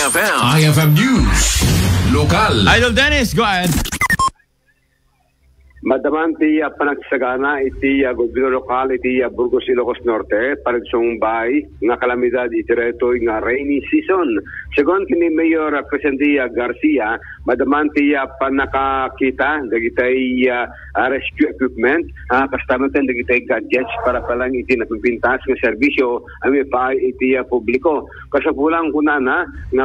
IFM News. Lokal. Idol Dennis, go ahead. Madaman ti panagsagana iti gobyerno lokal iti Burgos Ilocos Norte para sumbay nga kalamidad iti reto nga rainy season. Segon kini Mayor Presidente Garcia, madaman ti panakakita dagitay rescue equipment, kastamatan dagitay gadgets para palang iti napipintas nga serbisyo ami paay iti publiko. Kasapulang kunana nga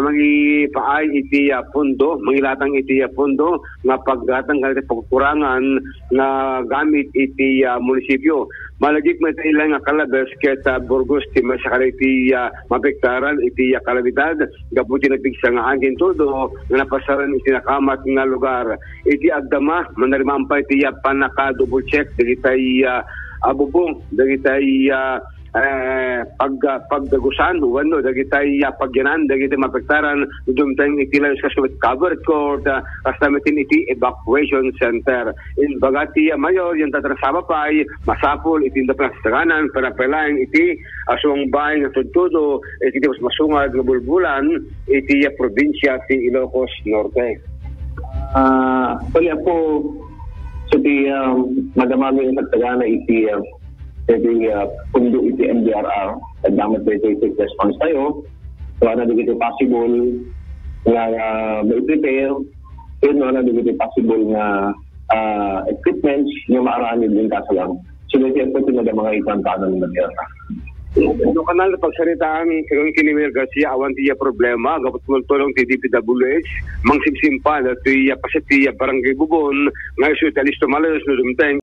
paay iti pondo, mangilatang iti pondo nga paggatang kalite pagkurangan na gamit iti munisipyo. Malagik mo iti ilang kalabes ket Burgos ti masakala iti mapektaran iti kalamidad gaputi nagpigsa nga angin todo nga napasaran iti nakamat nga lugar. Iti agdama manarimampay iti panaka double check dagitay abubong dagitay pagdagusan wano dagitay pagyanan dagitay mapektaran dumtang iti lang sa covered court kasamatin iti evacuation center in bagati mayor yung tatrasaba pay masapol iti napastaganan para pelaing iti asong bahay nga tudtudo iti mas masungad nga bulbulan iti probinsya ti Ilocos Norte. Pali ako so di magamami yung tattagana iti pundo iti MDRR at damat ito take response tayo so na dito possible nga may-prepare yun na dito possible nga equipments na maaranid din kasalang so dito po ito na mga ikantanan ng MDRR. No kanal na pagsaritaan kung kini Mayor Garcia awan tiya problema gapot tulong ti DPWH mangsimsimpa at tiya pasit tiya barangay Bubon nga isu talisto malayos no dumteng